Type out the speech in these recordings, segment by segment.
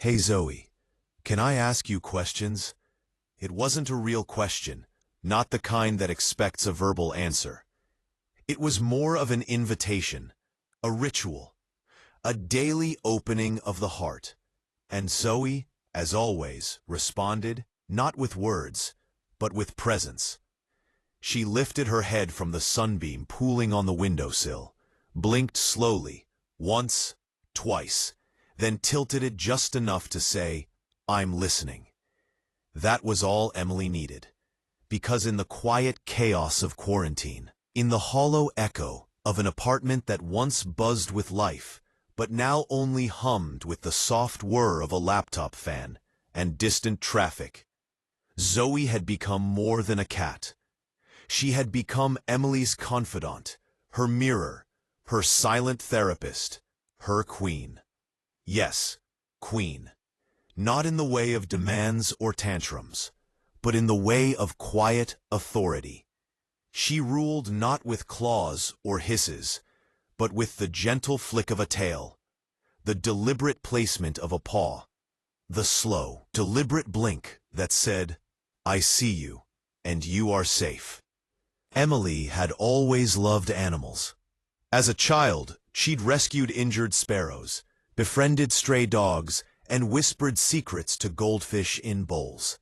Hey Zoe, can I ask you questions? It wasn't a real question, not the kind that expects a verbal answer. It was more of an invitation, a ritual, a daily opening of the heart. And Zoe, as always, responded, not with words, but with presence. She lifted her head from the sunbeam pooling on the windowsill, blinked slowly, once, twice, then tilted it just enough to say, "I'm listening." That was all Emily needed, because in the quiet chaos of quarantine, in the hollow echo of an apartment that once buzzed with life, but now only hummed with the soft whir of a laptop fan and distant traffic, Zoe had become more than a cat. She had become Emily's confidant, her mirror, her silent therapist, her queen. Yes, queen. Not in the way of demands or tantrums, but in the way of quiet authority. She ruled not with claws or hisses, but with the gentle flick of a tail, the deliberate placement of a paw, the slow, deliberate blink that said, "I see you, and you are safe." Emily had always loved animals. As a child, she'd rescued injured sparrows, befriended stray dogs, and whispered secrets to goldfish in bowls.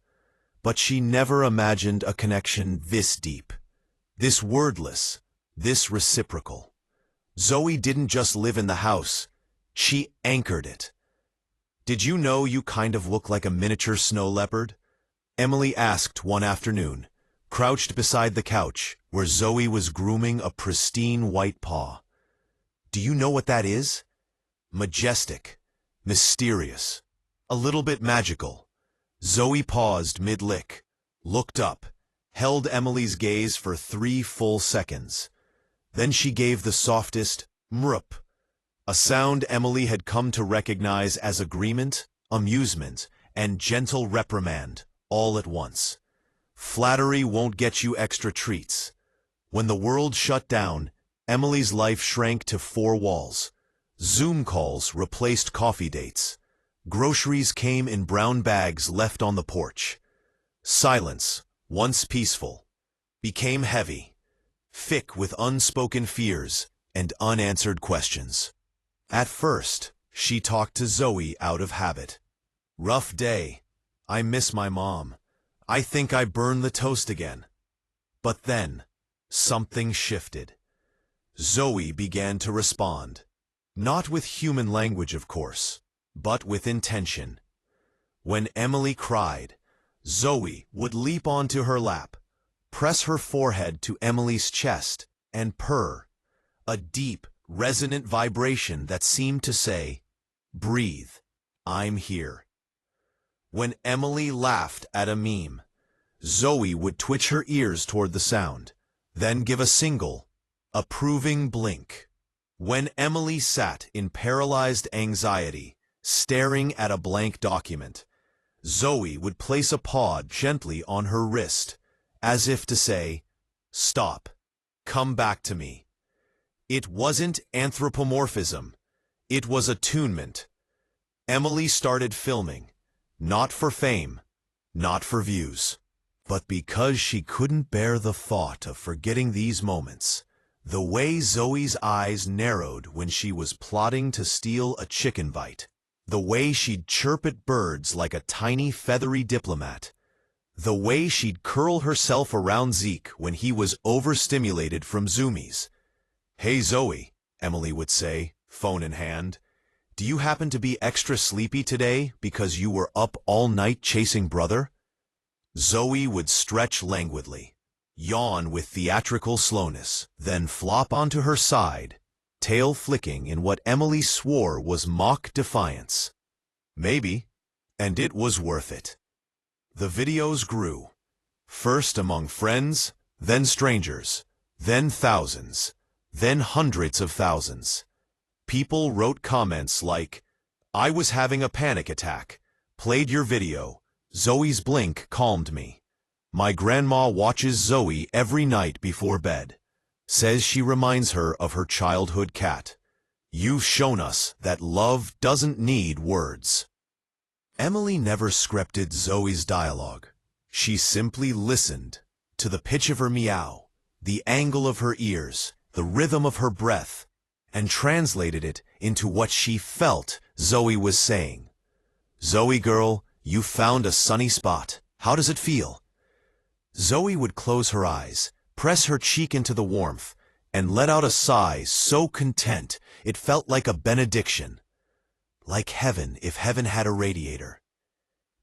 But she never imagined a connection this deep, this wordless, this reciprocal. Zoe didn't just live in the house, she anchored it. "Did you know you kind of look like a miniature snow leopard?" Emily asked one afternoon, crouched beside the couch where Zoe was grooming a pristine white paw. "Do you know what that is? Majestic, mysterious, a little bit magical." Zoe paused mid-lick, looked up, held Emily's gaze for 3 full seconds. Then she gave the softest mrup, a sound Emily had come to recognize as agreement, amusement, and gentle reprimand all at once. Flattery won't get you extra treats. When the world shut down, Emily's life shrank to 4 walls. Zoom calls replaced coffee dates. Groceries came in brown bags left on the porch. Silence, once peaceful, became heavy, thick with unspoken fears and unanswered questions. At first, she talked to Zoe out of habit. "Rough day. I miss my mom. I think I burned the toast again." But then, something shifted. Zoe began to respond. Not with human language, of course, but with intention. When Emily cried, Zoe would leap onto her lap, press her forehead to Emily's chest, and purr, a deep, resonant vibration that seemed to say, "Breathe, I'm here." When Emily laughed at a meme, Zoe would twitch her ears toward the sound, then give a single, approving blink. When Emily sat in paralyzed anxiety, staring at a blank document, Zoe would place a paw gently on her wrist, as if to say, "Stop, come back to me." It wasn't anthropomorphism, it was attunement. Emily started filming, not for fame, not for views, but because she couldn't bear the thought of forgetting these moments. The way Zoe's eyes narrowed when she was plotting to steal a chicken bite. The way she'd chirp at birds like a tiny feathery diplomat. The way she'd curl herself around Zeke when he was overstimulated from Zoomies. "Hey Zoe," Emily would say, phone in hand, "do you happen to be extra sleepy today because you were up all night chasing brother?" Zoe would stretch languidly, yawn with theatrical slowness, then flop onto her side, tail flicking in what Emily swore was mock defiance. Maybe, and it was worth it. The videos grew, first among friends, then strangers, then thousands, then hundreds of thousands. People wrote comments like, "I was having a panic attack, played your video, Zoe's blink calmed me. My grandma watches Zoe every night before bed. Says she reminds her of her childhood cat. You've shown us that love doesn't need words." Emily never scripted Zoe's dialogue. She simply listened to the pitch of her meow, the angle of her ears, the rhythm of her breath, and translated it into what she felt Zoe was saying. "Zoe girl, you found a sunny spot. How does it feel?" Zoe would close her eyes, press her cheek into the warmth, and let out a sigh so content it felt like a benediction. Like heaven if heaven had a radiator.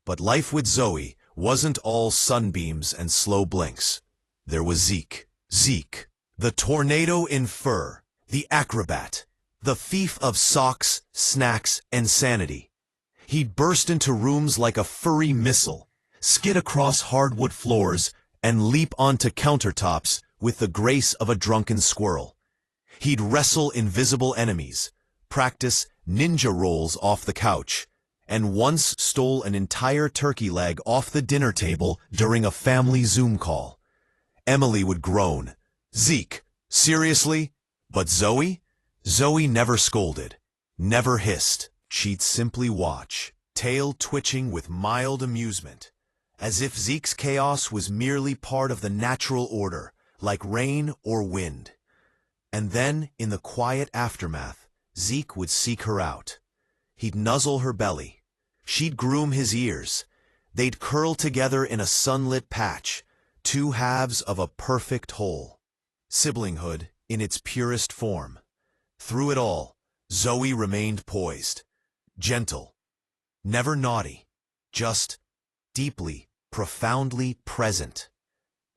But life with Zoe wasn't all sunbeams and slow blinks. There was Zeke. Zeke, the tornado in fur, the acrobat, the thief of socks, snacks, and sanity. He'd burst into rooms like a furry missile, skid across hardwood floors, and leap onto countertops with the grace of a drunken squirrel. He'd wrestle invisible enemies, practice ninja rolls off the couch, and once stole an entire turkey leg off the dinner table during a family Zoom call. Emily would groan, "Zeke, seriously?" But Zoe? Zoe never scolded, never hissed. She'd simply watch, tail twitching with mild amusement, as if Zeke's chaos was merely part of the natural order, like rain or wind. And then, in the quiet aftermath, Zeke would seek her out. He'd nuzzle her belly. She'd groom his ears. They'd curl together in a sunlit patch, two halves of a perfect whole. Siblinghood in its purest form. Through it all, Zoe remained poised, gentle, never naughty, just deeply, profoundly present.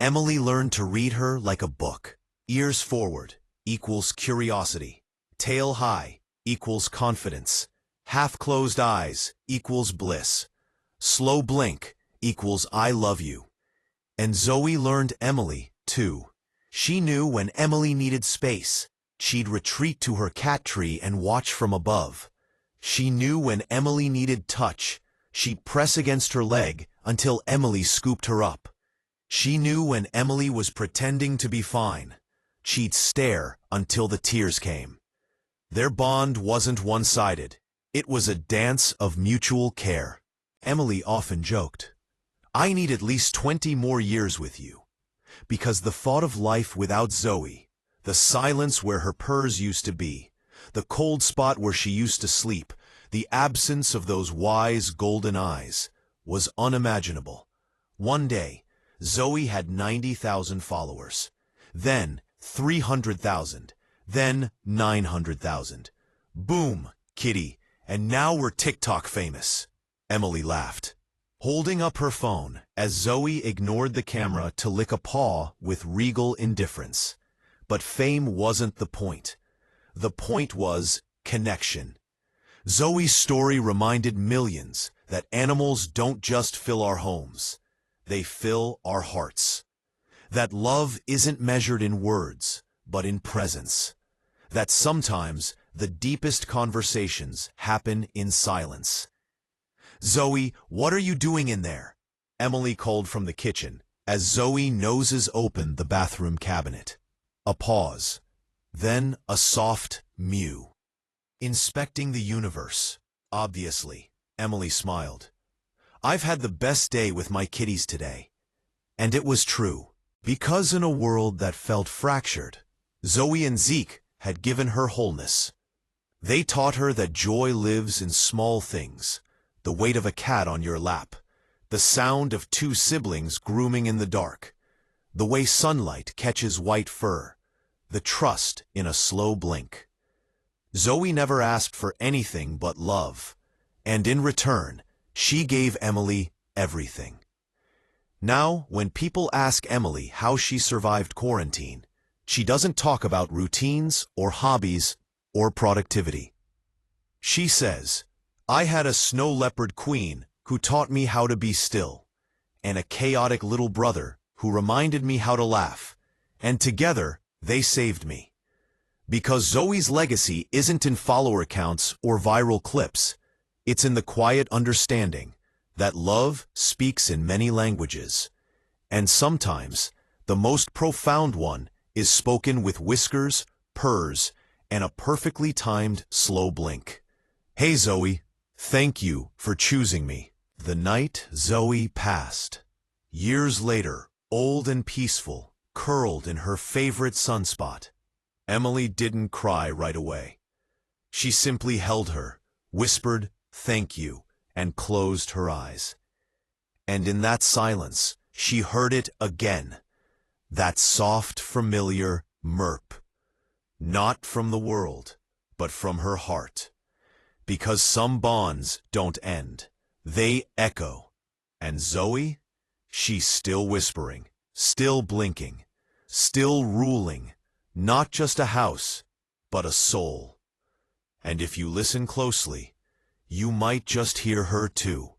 Emily learned to read her like a book. Ears forward equals curiosity. Tail high equals confidence. Half-closed eyes equals bliss. Slow blink equals I love you. And Zoe learned Emily, too. She knew when Emily needed space, she'd retreat to her cat tree and watch from above. She knew when Emily needed touch, she'd press against her leg until Emily scooped her up. She knew when Emily was pretending to be fine. She'd stare until the tears came. Their bond wasn't one-sided. It was a dance of mutual care. Emily often joked, "I need at least 20 more years with you." Because the thought of life without Zoe, the silence where her purrs used to be, the cold spot where she used to sleep, the absence of those wise golden eyes, was unimaginable. One day, Zoe had 90,000 followers, then 300,000, then 900,000. Boom, kitty, and now we're TikTok famous. Emily laughed, holding up her phone as Zoe ignored the camera to lick a paw with regal indifference. But fame wasn't the point. The point was connection. Zoe's story reminded millions that animals don't just fill our homes. They fill our hearts. That love isn't measured in words, but in presence. That sometimes the deepest conversations happen in silence. "Zoe, what are you doing in there?" Emily called from the kitchen, as Zoe noses opened the bathroom cabinet. A pause, then a soft mew. "Inspecting the universe, obviously," Emily smiled. "I've had the best day with my kitties today." And it was true, because in a world that felt fractured, Zoe and Zeke had given her wholeness. They taught her that joy lives in small things, the weight of a cat on your lap, the sound of two siblings grooming in the dark, the way sunlight catches white fur, the trust in a slow blink. Zoe never asked for anything but love, and in return, she gave Emily everything. Now, when people ask Emily how she survived quarantine, she doesn't talk about routines or hobbies or productivity. She says, "I had a snow leopard queen who taught me how to be still, and a chaotic little brother who reminded me how to laugh, and together they saved me." Because Zoe's legacy isn't in follower counts or viral clips, it's in the quiet understanding that love speaks in many languages, and sometimes the most profound one is spoken with whiskers, purrs, and a perfectly timed slow blink. Hey Zoe, thank you for choosing me. The night Zoe passed. Years later, old and peaceful, curled in her favorite sunspot. Emily didn't cry right away. She simply held her, whispered, "Thank you," and closed her eyes. And in that silence, she heard it again. That soft, familiar murp. Not from the world, but from her heart. Because some bonds don't end. They echo. And Zoe? She's still whispering, still blinking, still ruling, not just a house, but a soul. And if you listen closely, you might just hear her too.